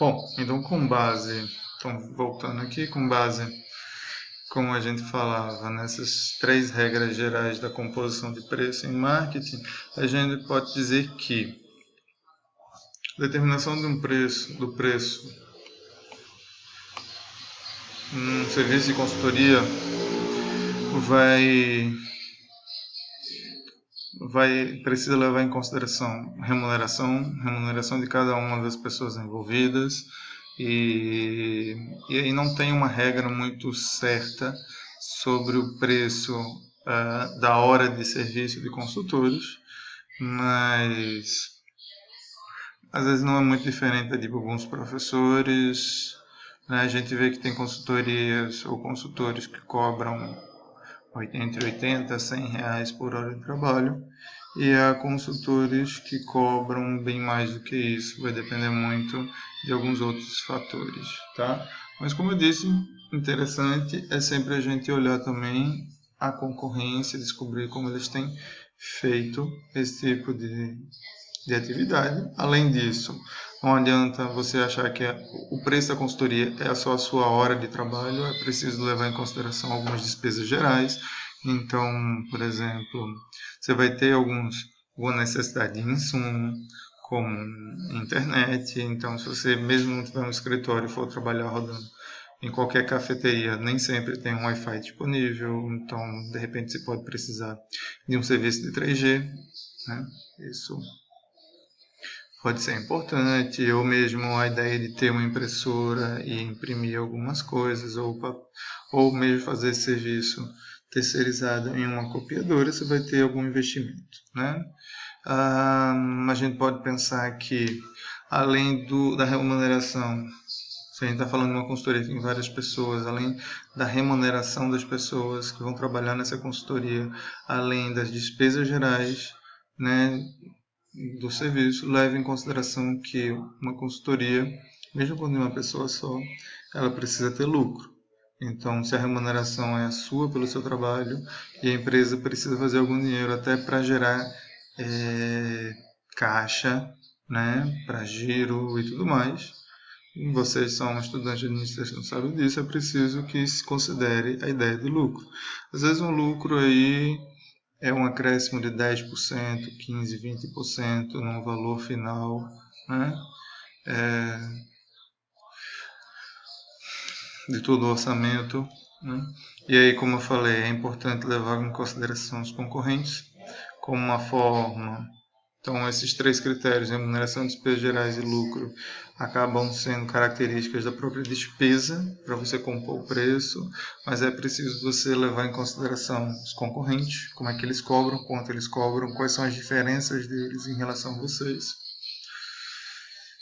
Bom, então voltando aqui, com base, como a gente falava, nessas três regras gerais da composição de preço em marketing, a gente pode dizer que a determinação do preço, num serviço de consultoria vai precisa levar em consideração remuneração de cada uma das pessoas envolvidas e, e aí não tem uma regra muito certa sobre o preço da hora de serviço de consultores, mas às vezes não é muito diferente de alguns professores, né? A gente vê que tem consultorias ou consultores que cobram entre 80 a 100 reais por hora de trabalho, e há consultores que cobram bem mais do que isso, vai depender muito de alguns outros fatores, tá? Mas como eu disse, interessante é sempre a gente olhar também a concorrência, descobrir como eles têm feito esse tipo de atividade. Além disso, não adianta você achar que o preço da consultoria é só a sua hora de trabalho, é preciso levar em consideração algumas despesas gerais. Então, por exemplo, você vai ter alguma necessidade de insumo, como internet. Então, se você mesmo não tiver um escritório e for trabalhar rodando em qualquer cafeteria, nem sempre tem um Wi-Fi disponível. Então, de repente, você pode precisar de um serviço de 3G, né? Isso pode ser importante, ou mesmo a ideia de ter uma impressora e imprimir algumas coisas, ou mesmo fazer esse serviço terceirizado em uma copiadora, você vai ter algum investimento, né? A gente pode pensar que, além da remuneração, se a gente está falando de uma consultoria que tem várias pessoas, além da remuneração das pessoas que vão trabalhar nessa consultoria, além das despesas gerais, né, do serviço, leve em consideração que uma consultoria, mesmo quando é uma pessoa só, ela precisa ter lucro. Então, se a remuneração é a sua pelo seu trabalho e a empresa precisa fazer algum dinheiro até para gerar caixa, né, para giro e tudo mais, e vocês são estudantes de administração, sabem disso, é preciso que se considere a ideia de lucro. Às vezes um lucro aí é um acréscimo de 10%, 15%, 20% no valor final, né? De todo o orçamento, né? E aí, como eu falei, é importante levar em consideração os concorrentes como uma forma. Então, esses três critérios, remuneração, despesas gerais e lucro, acabam sendo características da própria despesa para você compor o preço, mas é preciso você levar em consideração os concorrentes, como é que eles cobram, quanto eles cobram, quais são as diferenças deles em relação a vocês.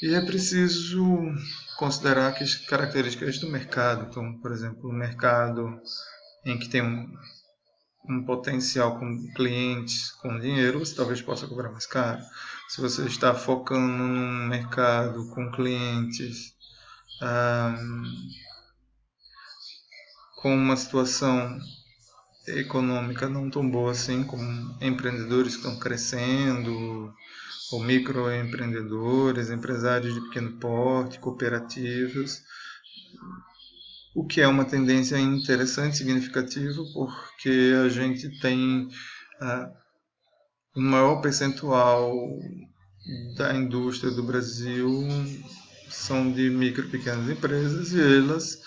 E é preciso considerar as características do mercado. Então, por exemplo, um mercado em que tem um potencial com clientes com dinheiro, você talvez possa cobrar mais caro. Se você está focando num mercado com clientes ah, com uma situação econômica não tão boa assim, como empreendedores que estão crescendo, ou microempreendedores, empresários de pequeno porte, cooperativas, o que é uma tendência interessante, significativa, porque a gente tem um maior percentual da indústria do Brasil são de micro e pequenas empresas e elas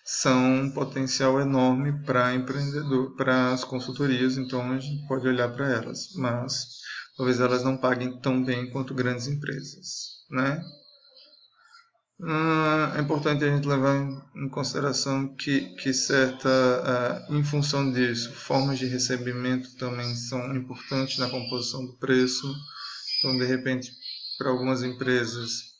são um potencial enorme para empreendedor, para as consultorias, então a gente pode olhar para elas, mas talvez elas não paguem tão bem quanto grandes empresas, né? É importante a gente levar em consideração que em função disso, formas de recebimento também são importantes na composição do preço. Então, de repente, para algumas empresas,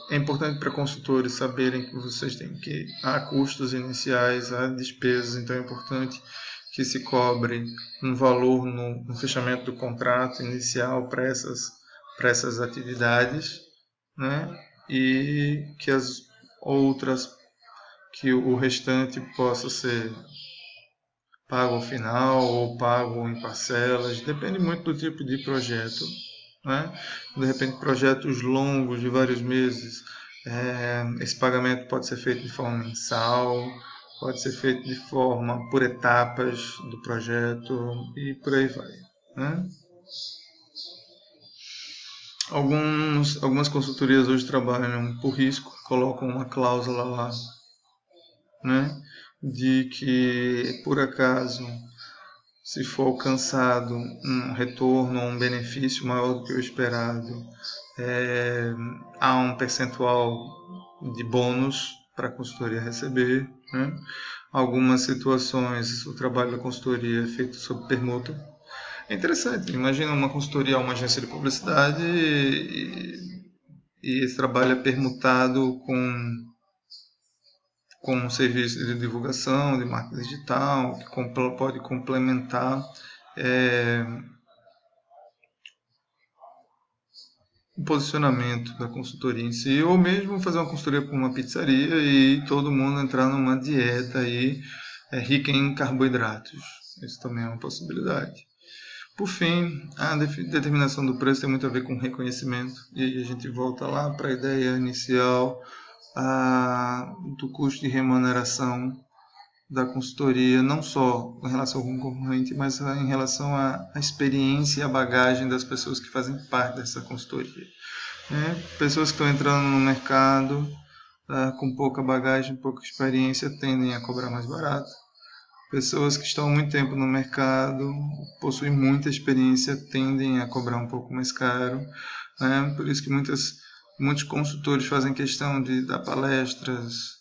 é importante para consultores saberem que vocês têm que há custos iniciais, há despesas, então é importante que se cobre um valor no fechamento do contrato inicial para essas atividades, né? E que as outras, que o restante possa ser pago ao final ou pago em parcelas, depende muito do tipo de projeto, né? De repente, projetos longos de vários meses, esse pagamento pode ser feito de forma mensal, pode ser feito de forma por etapas do projeto e por aí vai, né? Algumas consultorias hoje trabalham por risco, colocam uma cláusula lá, né, de que por acaso, se for alcançado um retorno ou um benefício maior do que o esperado, há um percentual de bônus para a consultoria receber, né? Algumas situações, o trabalho da consultoria é feito sob permuta. É interessante, imagina uma consultoria, uma agência de publicidade e esse trabalho é permutado com um serviço de divulgação, de marketing digital, que pode complementar é, o posicionamento da consultoria em si, ou mesmo fazer uma consultoria para uma pizzaria e todo mundo entrar numa dieta aí, rica em carboidratos. Isso também é uma possibilidade. Por fim, a determinação do preço tem muito a ver com reconhecimento, e aí a gente volta lá para a ideia inicial do custo de remuneração da consultoria, não só em relação ao concorrente, mas em relação à experiência e à bagagem das pessoas que fazem parte dessa consultoria. Pessoas que estão entrando no mercado com pouca bagagem, pouca experiência, tendem a cobrar mais barato. Pessoas que estão há muito tempo no mercado, possuem muita experiência, tendem a cobrar um pouco mais caro. Né? Por isso que muitos consultores fazem questão de dar palestras,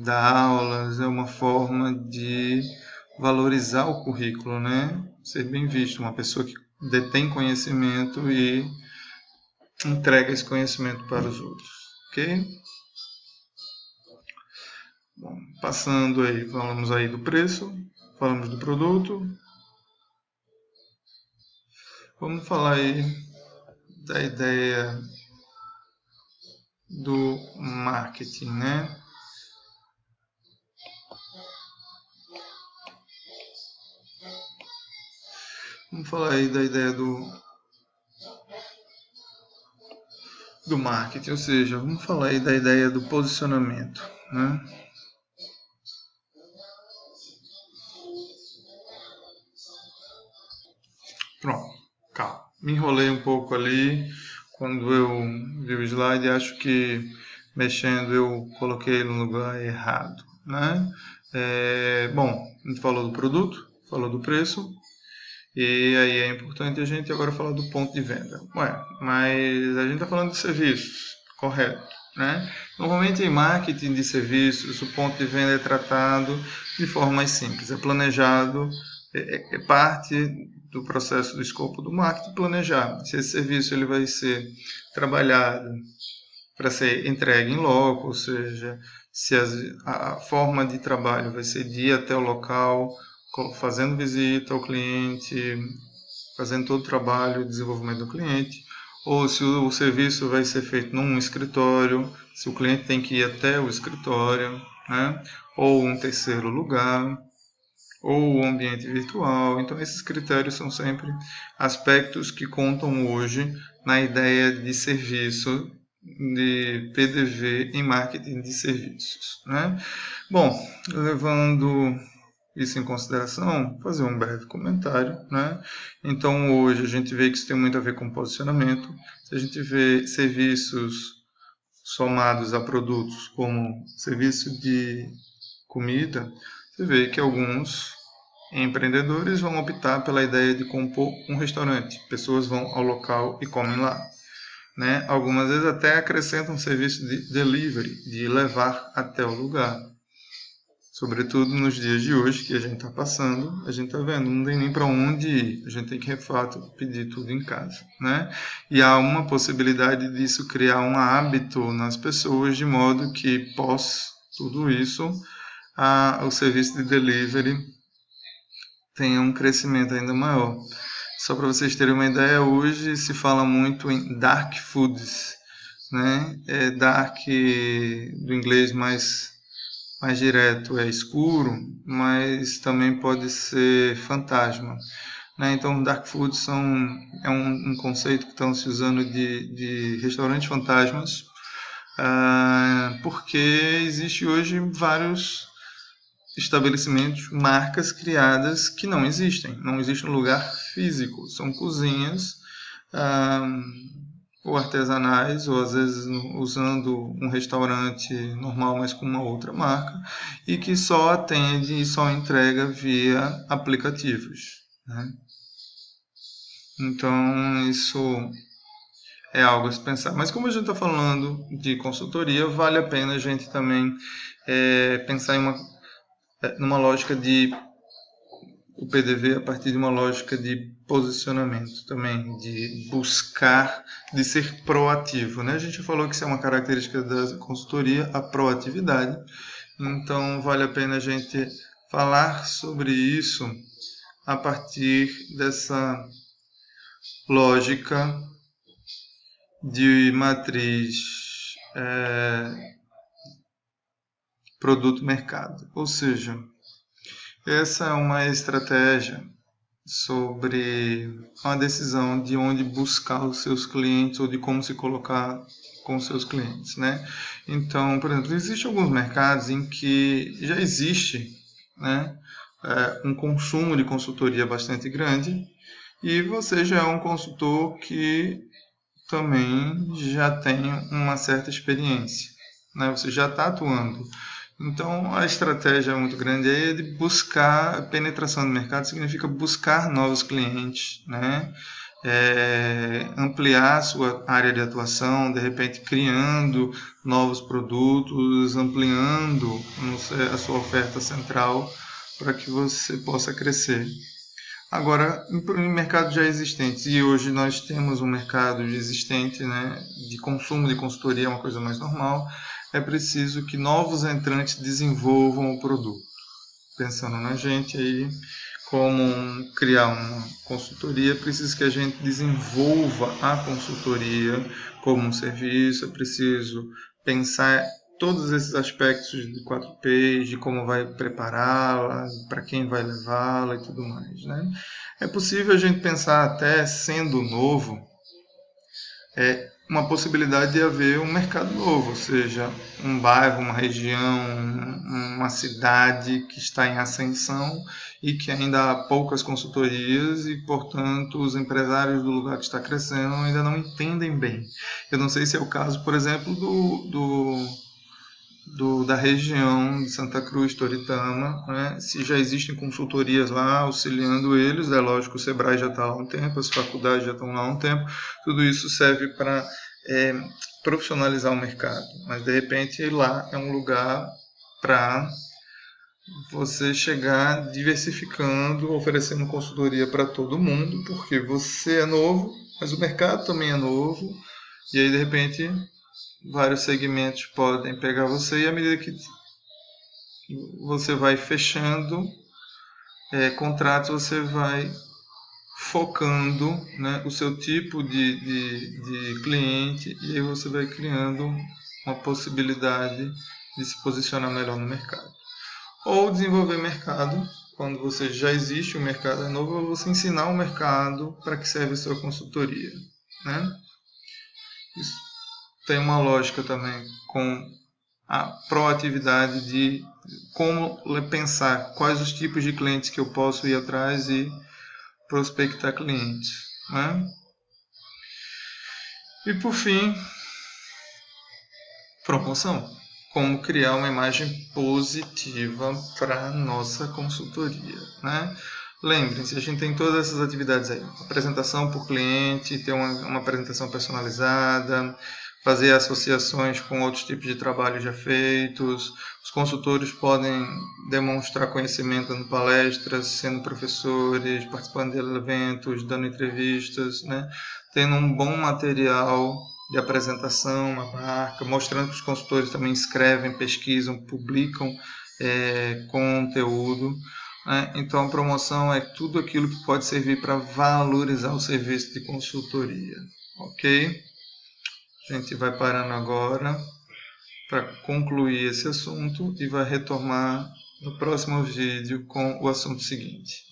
dar aulas, é uma forma de valorizar o currículo, né? Ser bem visto, uma pessoa que detém conhecimento e entrega esse conhecimento para os outros, ok? Bom, passando aí, falamos aí do preço, falamos do produto, vamos falar aí da ideia do marketing, né? Vamos falar aí da ideia do marketing, ou seja, vamos falar aí da ideia do posicionamento, né? Pronto, calma. Me enrolei um pouco ali quando eu vi o slide, acho que mexendo eu coloquei no lugar errado, né? Bom, a gente falou do produto, falou do preço, e aí é importante a gente agora falar do ponto de venda. Ué, mas a gente está falando de serviços, correto, né? Normalmente em marketing de serviços, o ponto de venda é tratado de forma mais simples, é planejado, é parte do processo do escopo do marketing planejar se esse serviço ele vai ser trabalhado para ser entregue em loco, ou seja, se a forma de trabalho vai ser de ir até o local, fazendo visita ao cliente, fazendo todo o trabalho de desenvolvimento do cliente, ou se o serviço vai ser feito num escritório, se o cliente tem que ir até o escritório, né? Ou um terceiro lugar, ou o ambiente virtual. Então, esses critérios são sempre aspectos que contam hoje na ideia de serviço de PDV em marketing de serviços, né? Bom, levando isso em consideração, fazer um breve comentário, né? Então, hoje a gente vê que isso tem muito a ver com posicionamento. Se a gente vê serviços somados a produtos como serviço de comida, você vê que alguns empreendedores vão optar pela ideia de compor um restaurante. Pessoas vão ao local e comem lá. Né? Algumas vezes até acrescentam um serviço de delivery, de levar até o lugar. Sobretudo nos dias de hoje que a gente está passando, a gente está vendo, não tem nem para onde ir. A gente tem que, de fato, pedir tudo em casa. Né? E há uma possibilidade disso criar um hábito nas pessoas, de modo que, pós tudo isso, o serviço de delivery tenha um crescimento ainda maior. Só para vocês terem uma ideia, hoje se fala muito em dark foods, né? Dark do inglês mais direto é escuro, mas também pode ser fantasma. né? Então, dark food é um conceito que estão se usando de restaurantes fantasmas, porque existe hoje vários estabelecimentos, marcas criadas que não existem. Não existe um lugar físico. São cozinhas ou artesanais, ou às vezes usando um restaurante normal, mas com uma outra marca, e que só atende e só entrega via aplicativos, né? Então, isso é algo a se pensar. Mas como a gente está falando de consultoria, vale a pena a gente também pensar numa lógica de o PDV a partir de uma lógica de posicionamento também, de buscar, de ser proativo, né? A gente falou que isso é uma característica da consultoria, a proatividade. Então, vale a pena a gente falar sobre isso a partir dessa lógica de matriz produto-mercado. Ou seja, essa é uma estratégia sobre uma decisão de onde buscar os seus clientes ou de como se colocar com os seus clientes, né? Então, por exemplo, existem alguns mercados em que já existe, né, um consumo de consultoria bastante grande e você já é um consultor que também já tem uma certa experiência, né? Você já está atuando. Então, a estratégia muito grande é de buscar a penetração no mercado, significa buscar novos clientes, né? Ampliar a sua área de atuação, de repente criando novos produtos, ampliando a sua oferta central para que você possa crescer. Agora, em mercados já existentes, e hoje nós temos um mercado existente, né, de consumo de consultoria, é uma coisa mais normal, é preciso que novos entrantes desenvolvam o produto. Pensando na gente aí, como criar uma consultoria, é preciso que a gente desenvolva a consultoria como um serviço, é preciso pensar todos esses aspectos de 4Ps, de como vai prepará-la, para quem vai levá-la e tudo mais, né? É possível a gente pensar até sendo novo, uma possibilidade de haver um mercado novo, ou seja, um bairro, uma região, uma cidade que está em ascensão e que ainda há poucas consultorias e, portanto, os empresários do lugar que está crescendo ainda não entendem bem. Eu não sei se é o caso, por exemplo, da região de Santa Cruz, Toritama, né? Se já existem consultorias lá auxiliando eles, é lógico, o Sebrae já está lá há um tempo, as faculdades já estão lá há um tempo, tudo isso serve para profissionalizar o mercado, mas de repente lá é um lugar para você chegar diversificando, oferecendo consultoria para todo mundo, porque você é novo, mas o mercado também é novo, e aí de repente vários segmentos podem pegar você e à medida que você vai fechando contratos, você vai focando, né, o seu tipo de cliente e aí você vai criando uma possibilidade de se posicionar melhor no mercado. Ou desenvolver mercado, quando você já existe, o mercado é novo, ou você ensinar o mercado para que serve a sua consultoria, né? Isso tem uma lógica também com a proatividade de como pensar quais os tipos de clientes que eu posso ir atrás e prospectar clientes, né? E por fim, promoção. Como criar uma imagem positiva para a nossa consultoria, né? Lembrem-se, a gente tem todas essas atividades aí. Apresentação por cliente, ter uma apresentação personalizada, fazer associações com outros tipos de trabalho já feitos. Os consultores podem demonstrar conhecimento dando palestras, sendo professores, participando de eventos, dando entrevistas, né? Tendo um bom material de apresentação, uma marca, mostrando que os consultores também escrevem, pesquisam, publicam conteúdo. Né? Então, a promoção é tudo aquilo que pode servir para valorizar o serviço de consultoria. Ok? A gente vai parando agora para concluir esse assunto e vai retomar no próximo vídeo com o assunto seguinte.